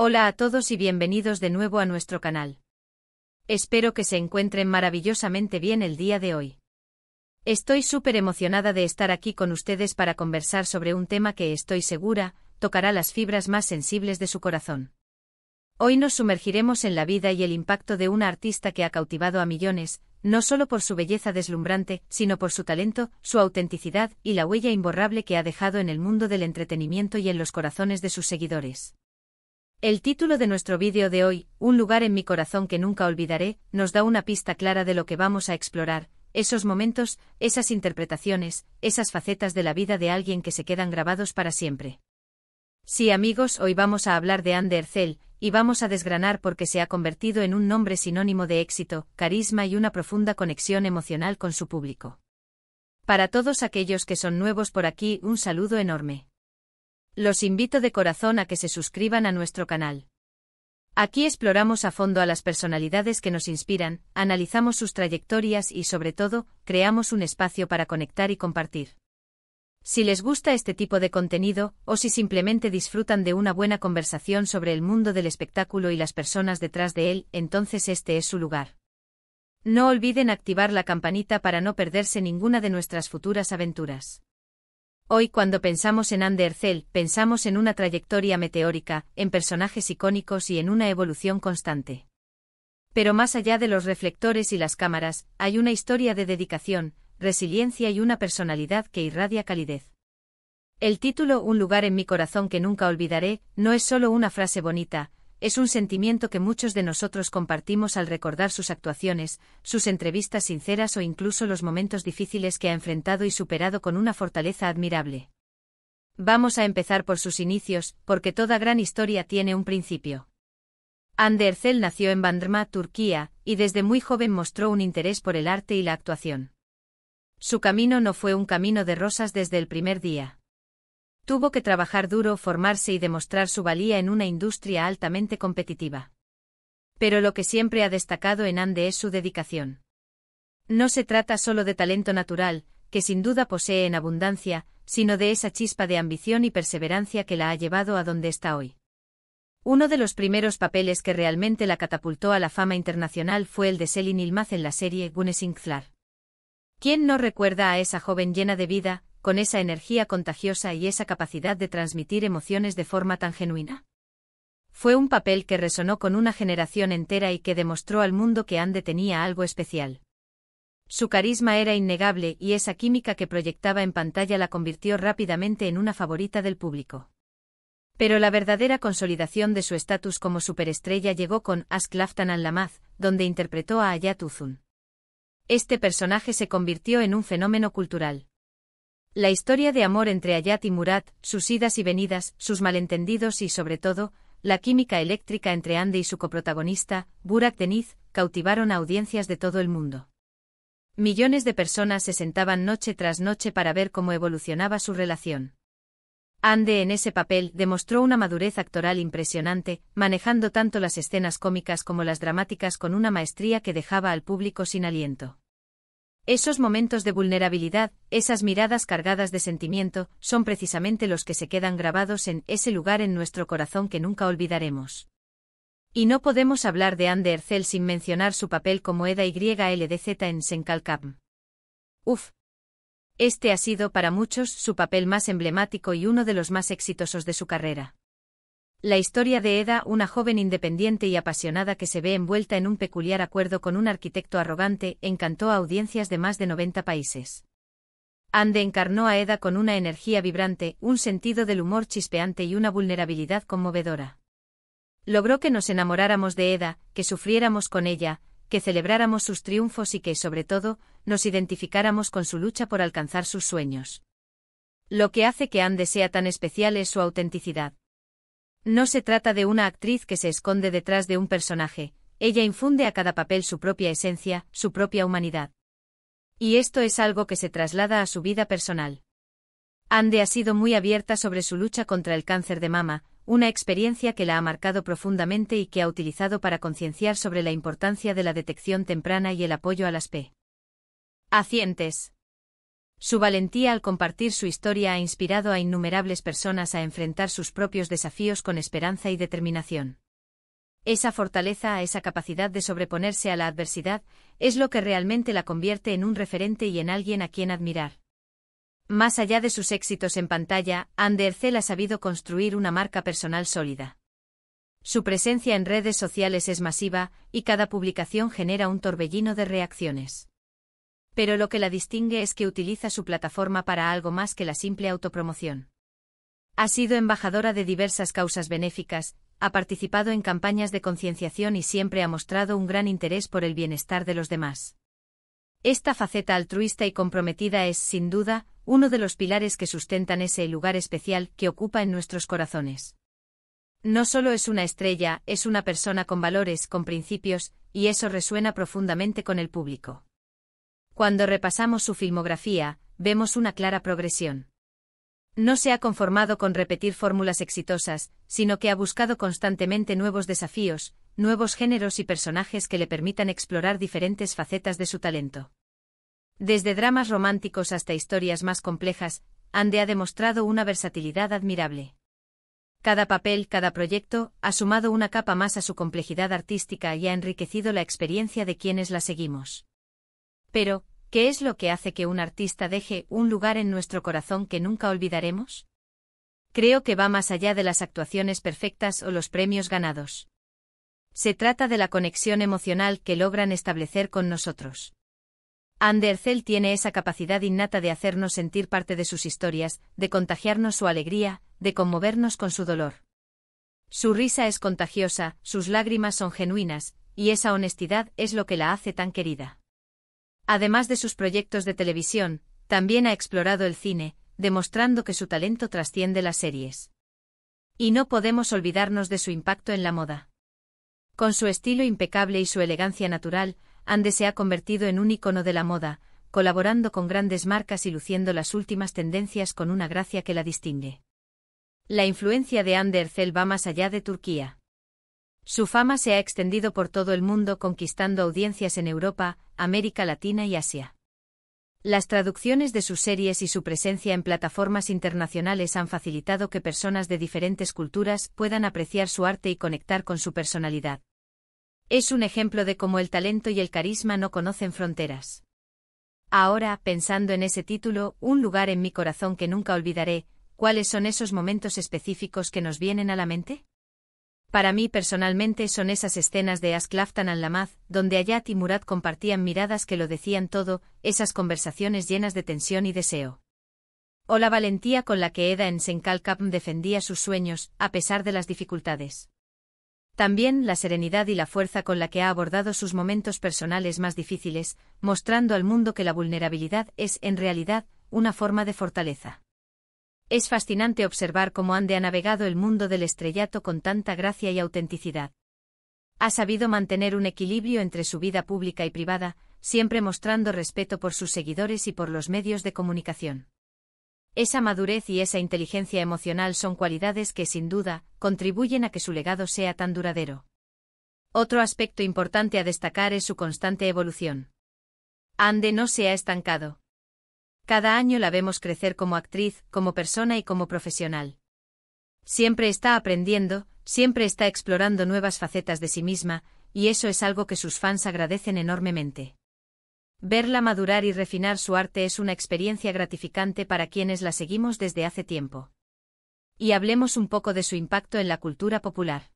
Hola a todos y bienvenidos de nuevo a nuestro canal. Espero que se encuentren maravillosamente bien el día de hoy. Estoy súper emocionada de estar aquí con ustedes para conversar sobre un tema que estoy segura tocará las fibras más sensibles de su corazón. Hoy nos sumergiremos en la vida y el impacto de una artista que ha cautivado a millones, no solo por su belleza deslumbrante, sino por su talento, su autenticidad y la huella imborrable que ha dejado en el mundo del entretenimiento y en los corazones de sus seguidores. El título de nuestro vídeo de hoy, Un lugar en mi corazón que nunca olvidaré, nos da una pista clara de lo que vamos a explorar, esos momentos, esas interpretaciones, esas facetas de la vida de alguien que se quedan grabados para siempre. Sí, amigos, hoy vamos a hablar de Anne Derzel, y vamos a desgranar por qué se ha convertido en un nombre sinónimo de éxito, carisma y una profunda conexión emocional con su público. Para todos aquellos que son nuevos por aquí, un saludo enorme. Los invito de corazón a que se suscriban a nuestro canal. Aquí exploramos a fondo a las personalidades que nos inspiran, analizamos sus trayectorias y, sobre todo, creamos un espacio para conectar y compartir. Si les gusta este tipo de contenido, o si simplemente disfrutan de una buena conversación sobre el mundo del espectáculo y las personas detrás de él, entonces este es su lugar. No olviden activar la campanita para no perderse ninguna de nuestras futuras aventuras. Hoy, cuando pensamos en Anne Derzel, pensamos en una trayectoria meteórica, en personajes icónicos y en una evolución constante. Pero más allá de los reflectores y las cámaras, hay una historia de dedicación, resiliencia y una personalidad que irradia calidez. El título Un lugar en mi corazón que nunca olvidaré, no es solo una frase bonita, es un sentimiento que muchos de nosotros compartimos al recordar sus actuaciones, sus entrevistas sinceras o incluso los momentos difíciles que ha enfrentado y superado con una fortaleza admirable. Vamos a empezar por sus inicios, porque toda gran historia tiene un principio. Anne Derzel nació en Bandırma, Turquía, y desde muy joven mostró un interés por el arte y la actuación. Su camino no fue un camino de rosas desde el primer día. Tuvo que trabajar duro, formarse y demostrar su valía en una industria altamente competitiva. Pero lo que siempre ha destacado en Anne es su dedicación. No se trata solo de talento natural, que sin duda posee en abundancia, sino de esa chispa de ambición y perseverancia que la ha llevado a donde está hoy. Uno de los primeros papeles que realmente la catapultó a la fama internacional fue el de Selin Yılmaz en la serie Güneşler. ¿Quién no recuerda a esa joven llena de vida, con esa energía contagiosa y esa capacidad de transmitir emociones de forma tan genuina? Fue un papel que resonó con una generación entera y que demostró al mundo que Anne tenía algo especial. Su carisma era innegable y esa química que proyectaba en pantalla la convirtió rápidamente en una favorita del público. Pero la verdadera consolidación de su estatus como superestrella llegó con Aşk Laftan Anlamaz, donde interpretó a Hayat Uzun. Este personaje se convirtió en un fenómeno cultural. La historia de amor entre Hayat y Murat, sus idas y venidas, sus malentendidos y, sobre todo, la química eléctrica entre Anne y su coprotagonista, Burak Deniz, cautivaron a audiencias de todo el mundo. Millones de personas se sentaban noche tras noche para ver cómo evolucionaba su relación. Anne en ese papel demostró una madurez actoral impresionante, manejando tanto las escenas cómicas como las dramáticas con una maestría que dejaba al público sin aliento. Esos momentos de vulnerabilidad, esas miradas cargadas de sentimiento, son precisamente los que se quedan grabados en ese lugar en nuestro corazón que nunca olvidaremos. Y no podemos hablar de Anne Derzel sin mencionar su papel como Eda YLDZ en Sen Kalkam. Uf. Este ha sido para muchos su papel más emblemático y uno de los más exitosos de su carrera. La historia de Eda, una joven independiente y apasionada que se ve envuelta en un peculiar acuerdo con un arquitecto arrogante, encantó a audiencias de más de 90 países. Anne encarnó a Eda con una energía vibrante, un sentido del humor chispeante y una vulnerabilidad conmovedora. Logró que nos enamoráramos de Eda, que sufriéramos con ella, que celebráramos sus triunfos y que, sobre todo, nos identificáramos con su lucha por alcanzar sus sueños. Lo que hace que Anne sea tan especial es su autenticidad. No se trata de una actriz que se esconde detrás de un personaje, ella infunde a cada papel su propia esencia, su propia humanidad. Y esto es algo que se traslada a su vida personal. Anne ha sido muy abierta sobre su lucha contra el cáncer de mama, una experiencia que la ha marcado profundamente y que ha utilizado para concienciar sobre la importancia de la detección temprana y el apoyo a las pacientes. Su valentía al compartir su historia ha inspirado a innumerables personas a enfrentar sus propios desafíos con esperanza y determinación. Esa fortaleza, esa capacidad de sobreponerse a la adversidad, es lo que realmente la convierte en un referente y en alguien a quien admirar. Más allá de sus éxitos en pantalla, Anne Ercel ha sabido construir una marca personal sólida. Su presencia en redes sociales es masiva, y cada publicación genera un torbellino de reacciones. Pero lo que la distingue es que utiliza su plataforma para algo más que la simple autopromoción. Ha sido embajadora de diversas causas benéficas, ha participado en campañas de concienciación y siempre ha mostrado un gran interés por el bienestar de los demás. Esta faceta altruista y comprometida es, sin duda, uno de los pilares que sustentan ese lugar especial que ocupa en nuestros corazones. No solo es una estrella, es una persona con valores, con principios, y eso resuena profundamente con el público. Cuando repasamos su filmografía, vemos una clara progresión. No se ha conformado con repetir fórmulas exitosas, sino que ha buscado constantemente nuevos desafíos, nuevos géneros y personajes que le permitan explorar diferentes facetas de su talento. Desde dramas románticos hasta historias más complejas, Anne ha demostrado una versatilidad admirable. Cada papel, cada proyecto, ha sumado una capa más a su complejidad artística y ha enriquecido la experiencia de quienes la seguimos. Pero, ¿qué es lo que hace que un artista deje un lugar en nuestro corazón que nunca olvidaremos? Creo que va más allá de las actuaciones perfectas o los premios ganados. Se trata de la conexión emocional que logran establecer con nosotros. Anne Ercel tiene esa capacidad innata de hacernos sentir parte de sus historias, de contagiarnos su alegría, de conmovernos con su dolor. Su risa es contagiosa, sus lágrimas son genuinas, y esa honestidad es lo que la hace tan querida. Además de sus proyectos de televisión, también ha explorado el cine, demostrando que su talento trasciende las series. Y no podemos olvidarnos de su impacto en la moda. Con su estilo impecable y su elegancia natural, Anne se ha convertido en un ícono de la moda, colaborando con grandes marcas y luciendo las últimas tendencias con una gracia que la distingue. La influencia de Anne Ercel va más allá de Turquía. Su fama se ha extendido por todo el mundo conquistando audiencias en Europa, América Latina y Asia. Las traducciones de sus series y su presencia en plataformas internacionales han facilitado que personas de diferentes culturas puedan apreciar su arte y conectar con su personalidad. Es un ejemplo de cómo el talento y el carisma no conocen fronteras. Ahora, pensando en ese título, Un lugar en mi corazón que nunca olvidaré, ¿cuáles son esos momentos específicos que nos vienen a la mente? Para mí personalmente son esas escenas de Ask Laftan al Lamaz, donde Hayat y Murad compartían miradas que lo decían todo, esas conversaciones llenas de tensión y deseo. O la valentía con la que Eda en Senkalkapm defendía sus sueños, a pesar de las dificultades. También la serenidad y la fuerza con la que ha abordado sus momentos personales más difíciles, mostrando al mundo que la vulnerabilidad es, en realidad, una forma de fortaleza. Es fascinante observar cómo Anne ha navegado el mundo del estrellato con tanta gracia y autenticidad. Ha sabido mantener un equilibrio entre su vida pública y privada, siempre mostrando respeto por sus seguidores y por los medios de comunicación. Esa madurez y esa inteligencia emocional son cualidades que, sin duda, contribuyen a que su legado sea tan duradero. Otro aspecto importante a destacar es su constante evolución. Anne no se ha estancado. Cada año la vemos crecer como actriz, como persona y como profesional. Siempre está aprendiendo, siempre está explorando nuevas facetas de sí misma, y eso es algo que sus fans agradecen enormemente. Verla madurar y refinar su arte es una experiencia gratificante para quienes la seguimos desde hace tiempo. Y hablemos un poco de su impacto en la cultura popular.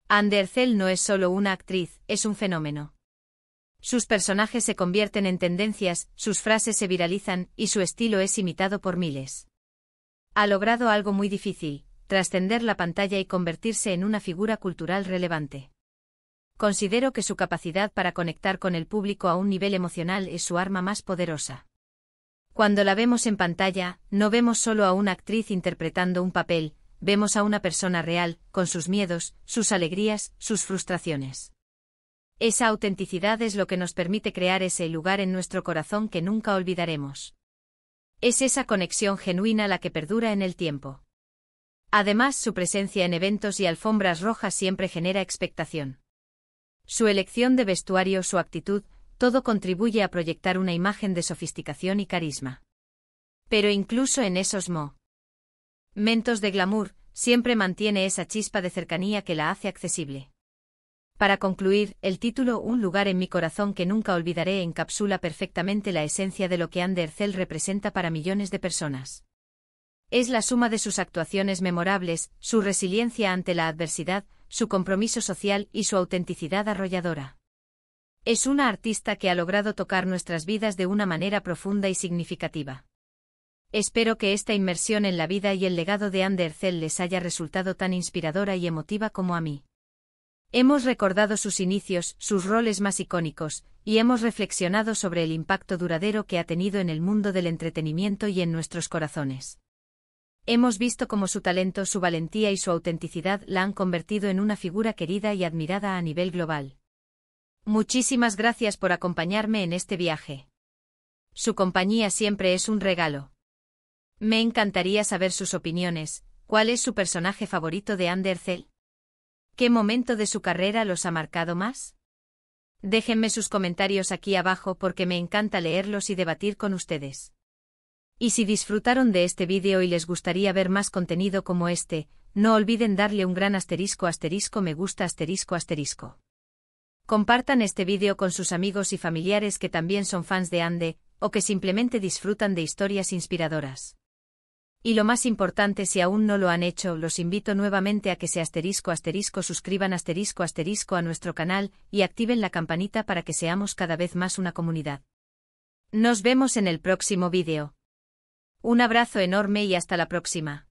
Anne Ercel no es solo una actriz, es un fenómeno. Sus personajes se convierten en tendencias, sus frases se viralizan, y su estilo es imitado por miles. Ha logrado algo muy difícil, trascender la pantalla y convertirse en una figura cultural relevante. Considero que su capacidad para conectar con el público a un nivel emocional es su arma más poderosa. Cuando la vemos en pantalla, no vemos solo a una actriz interpretando un papel, vemos a una persona real, con sus miedos, sus alegrías, sus frustraciones. Esa autenticidad es lo que nos permite crear ese lugar en nuestro corazón que nunca olvidaremos. Es esa conexión genuina la que perdura en el tiempo. Además, su presencia en eventos y alfombras rojas siempre genera expectación. Su elección de vestuario, su actitud, todo contribuye a proyectar una imagen de sofisticación y carisma. Pero incluso en esos momentos de glamour, siempre mantiene esa chispa de cercanía que la hace accesible. Para concluir, el título Un lugar en mi corazón que nunca olvidaré encapsula perfectamente la esencia de lo que Anne Derzel representa para millones de personas. Es la suma de sus actuaciones memorables, su resiliencia ante la adversidad, su compromiso social y su autenticidad arrolladora. Es una artista que ha logrado tocar nuestras vidas de una manera profunda y significativa. Espero que esta inmersión en la vida y el legado de Anne Derzel les haya resultado tan inspiradora y emotiva como a mí. Hemos recordado sus inicios, sus roles más icónicos, y hemos reflexionado sobre el impacto duradero que ha tenido en el mundo del entretenimiento y en nuestros corazones. Hemos visto cómo su talento, su valentía y su autenticidad la han convertido en una figura querida y admirada a nivel global. Muchísimas gracias por acompañarme en este viaje. Su compañía siempre es un regalo. Me encantaría saber sus opiniones. ¿Cuál es su personaje favorito de Anne Derzel? ¿Qué momento de su carrera los ha marcado más? Déjenme sus comentarios aquí abajo porque me encanta leerlos y debatir con ustedes. Y si disfrutaron de este vídeo y les gustaría ver más contenido como este, no olviden darle un gran *** me gusta ***. Compartan este vídeo con sus amigos y familiares que también son fans de Anne, o que simplemente disfrutan de historias inspiradoras. Y lo más importante, si aún no lo han hecho, los invito nuevamente a que se *** suscriban *** a nuestro canal y activen la campanita para que seamos cada vez más una comunidad. Nos vemos en el próximo vídeo. Un abrazo enorme y hasta la próxima.